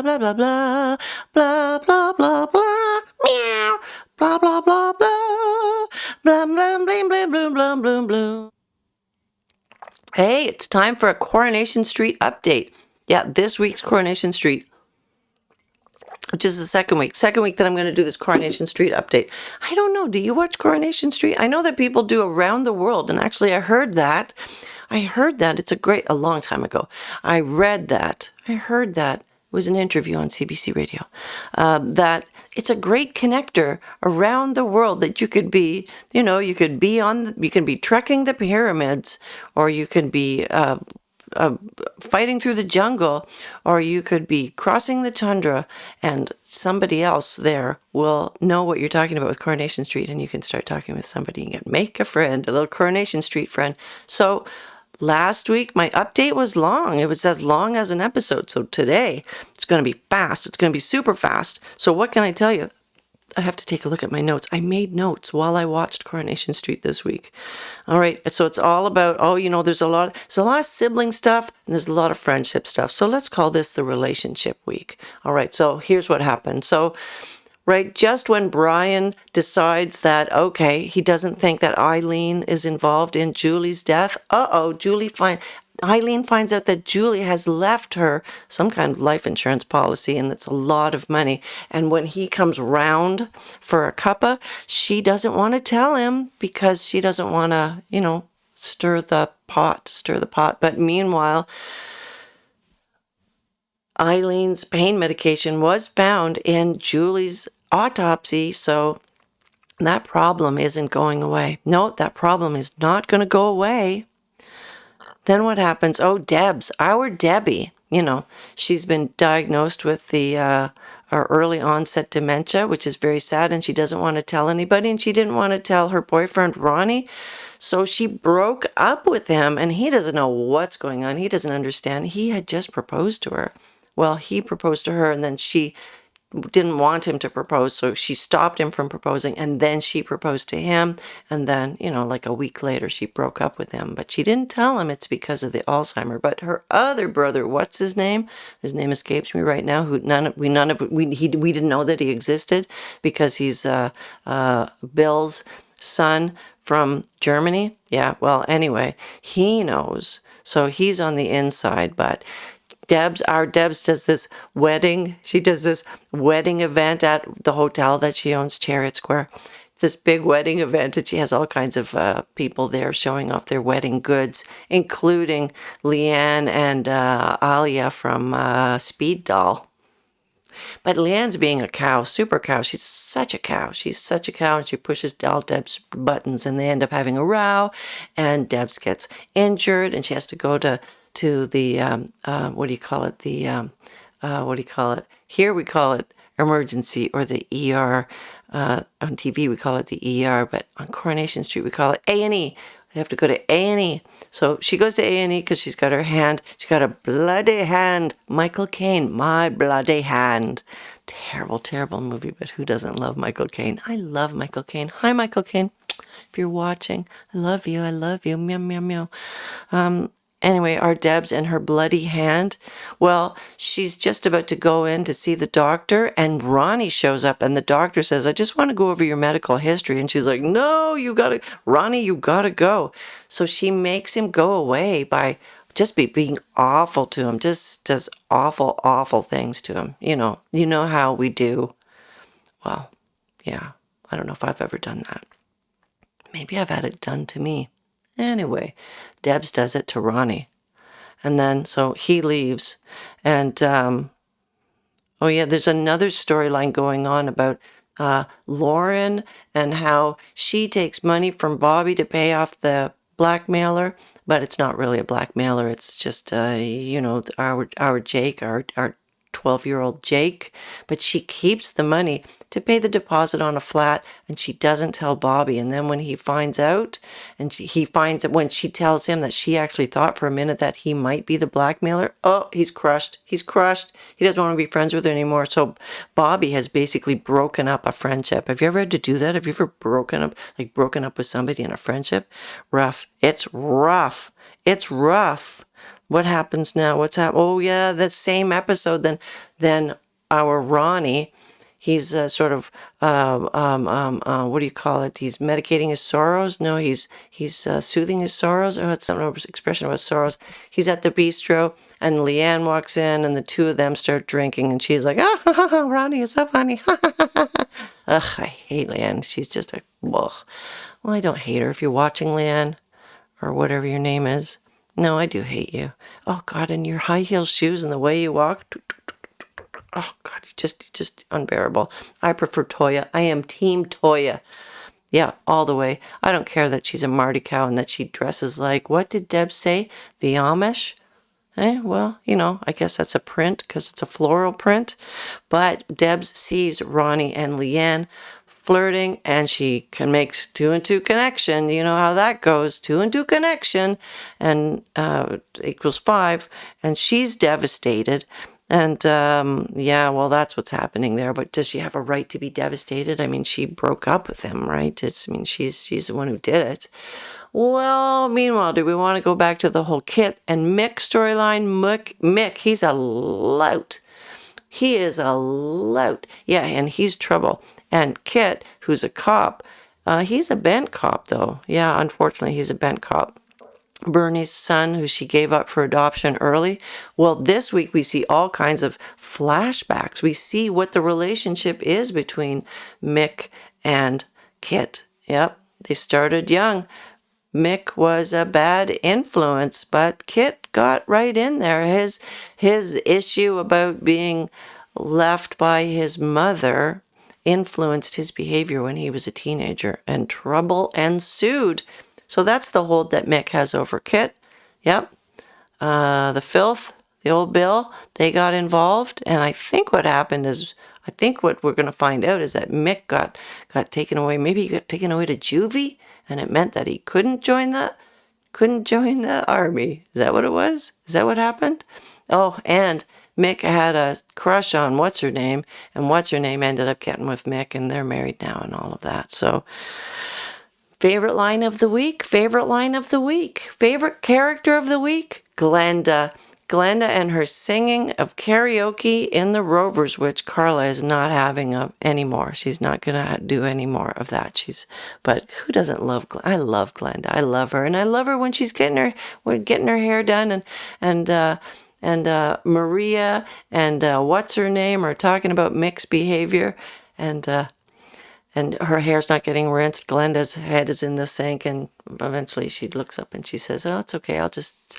blah, blah, blah, blah, blah, blah, blah, blah, meow, blah, blah, blah, blah, blah, blah, blah, blah, blah, blah, blah, blah. Hey, it's time for a Coronation Street update. Yeah, this week's Coronation Street, which is the second week that I'm going to do this Coronation Street update. I don't know, do you watch Coronation Street? I know that people do around the world, and actually I heard that. It's a long time ago. I heard that. It was an interview on CBC Radio, that it's a great connector around the world, that you could be, you can be trekking the pyramids, or you can be fighting through the jungle, or you could be crossing the tundra, and somebody else there will know what you're talking about with Coronation Street, and you can start talking with somebody and make a friend, a little Coronation Street friend. So last week, my update was long. It was as long as an episode. So today, it's going to be fast. It's going to be super fast. So what can I tell you? I have to take a look at my notes. I made notes while I watched Coronation Street this week. All right, so it's all about, there's a lot of sibling stuff, and there's a lot of friendship stuff. So let's call this the relationship week. All right, so here's what happened. So, right, just when Brian decides that, okay, he doesn't think that Eileen is involved in Julie's death, Eileen finds out that Julie has left her some kind of life insurance policy, and it's a lot of money. And when he comes round for a cuppa, she doesn't want to tell him because she doesn't want to, stir the pot. But meanwhile, Eileen's pain medication was found in Julie's autopsy, so that problem isn't going away. No, that problem is not going to go away. Then what happens? Oh, Debs, our Debbie, she's been diagnosed with the early onset dementia, which is very sad, and she doesn't want to tell anybody, and she didn't want to tell her boyfriend, Ronnie, so she broke up with him, and he doesn't know what's going on. He doesn't understand. He had just proposed to her. Well, he proposed to her, and then she didn't want him to propose, so she stopped him from proposing, and then she proposed to him, and then, like a week later, she broke up with him, but she didn't tell him it's because of the Alzheimer. But her other brother, what's his name? His name escapes me right now. We didn't know that he existed because he's Bill's son from Germany. Yeah, well, anyway, he knows, so he's on the inside, but our Debs does this wedding. She does this wedding event at the hotel that she owns, Chariot Square. It's this big wedding event, and she has all kinds of people there showing off their wedding goods, including Leanne and Alia from Speed Doll. But Leanne's being a cow, super cow. She's such a cow, and she pushes all Deb's buttons, and they end up having a row, and Debs gets injured, and she has to go to the, here we call it emergency, or the ER. On TV we call it the ER, but on Coronation Street we call it A&E. They have to go to A&E. So she goes to A&E because she's got a bloody hand. Michael Caine, My Bloody Hand. Terrible, terrible movie, but who doesn't love Michael Caine? I love Michael Caine. Hi, Michael Caine. If you're watching, I love you. Meow, meow, meow. Anyway, our Debs and her bloody hand. Well, she's just about to go in to see the doctor, and Ronnie shows up, and the doctor says, I just want to go over your medical history. And she's like, no, Ronnie, you gotta go. So she makes him go away by just being awful to him, just does awful, awful things to him. You know how we do. Well, yeah, I don't know if I've ever done that. Maybe I've had it done to me. Anyway, Debs does it to Ronnie. And then, so he leaves. And, there's another storyline going on about Lauren and how she takes money from Bobby to pay off the blackmailer. But it's not really a blackmailer. It's just, our Jake, our 12-year-old Jake, but she keeps the money to pay the deposit on a flat, and she doesn't tell Bobby. And then when he finds out, and he finds that when she tells him that she actually thought for a minute that he might be the blackmailer, he's crushed. He doesn't want to be friends with her anymore. So Bobby has basically broken up a friendship. Have you ever had to do that? Have you ever broken up with somebody in a friendship? Rough. It's rough. What happens now? What's happening? Oh, yeah, that same episode. Then our Ronnie, he's sort of, what do you call it? He's medicating his sorrows. No, he's soothing his sorrows. Oh, it's some expression about sorrows. He's at the bistro, and Leanne walks in, and the two of them start drinking, and she's like, Ronnie, it's so funny. Ugh, I hate Leanne. She's just a, ugh. Well, I don't hate her. If you're watching, Leanne, or whatever your name is. No, I do hate you. Oh, God, and your high heel shoes and the way you walk. Oh, God, you're just unbearable. I prefer Toya. I am Team Toya. Yeah, all the way. I don't care that she's a Mardi cow and that she dresses like, what did Debs say? The Amish? Well, I guess that's a print because it's a floral print. But Debs sees Ronnie and Leanne flirting, and she makes 2 and 2 connection. You know how that goes. 2 and 2 connection, and equals 5. And she's devastated. And yeah, well, that's what's happening there. But does she have a right to be devastated? I mean, she broke up with him, right? She's the one who did it. Well, meanwhile, do we want to go back to the whole Kit and Mick storyline? Mick, he's a lout. He is a lout. Yeah, and he's trouble. And Kit, who's a cop, he's a bent cop, though. Yeah, unfortunately, he's a bent cop. Bernie's son, who she gave up for adoption early. Well, this week we see all kinds of flashbacks. We see what the relationship is between Mick and Kit. Yep, they started young. Mick was a bad influence, but Kit got right in there. His issue about being left by his mother influenced his behavior when he was a teenager, and trouble ensued. So that's the hold that Mick has over Kit. Yep. The filth, the old Bill, they got involved. And I think what happened is, I think what we're going to find out is that Mick got taken away. Maybe he got taken away to juvie, and it meant that he couldn't join the army. Is that what it was? Is that what happened? Oh, and Mick had a crush on what's-her-name, and what's-her-name ended up getting with Mick, and they're married now and all of that. So... favorite line of the week? Favorite line of the week? Favorite character of the week? Glenda. Glenda and her singing of karaoke in the Rovers, which Carla is not having of anymore. She's not going to do any more of that. But who doesn't love Glenda? I love Glenda. I love her. And I love her when she's getting her hair done, and Maria and what's her name are talking about Mick's behavior, and her hair's not getting rinsed. Glenda's head is in the sink, and eventually she looks up and she says, oh, it's okay.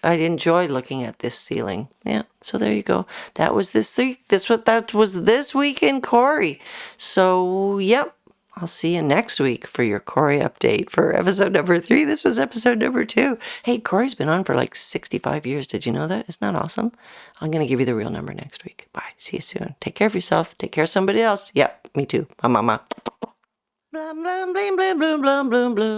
I enjoy looking at this ceiling. Yeah, so there you go. That was this week. That was this week in Corrie. So, yep, I'll see you next week for your Corrie update for episode number 3. This was episode number 2. Hey, Corrie's been on for like 65 years. Did you know that? Isn't that awesome? I'm going to give you the real number next week. Bye. See you soon. Take care of yourself. Take care of somebody else. Yep, me too. Bye, mama. Blam, blam, blam, blam, blam, blam, blam, blam.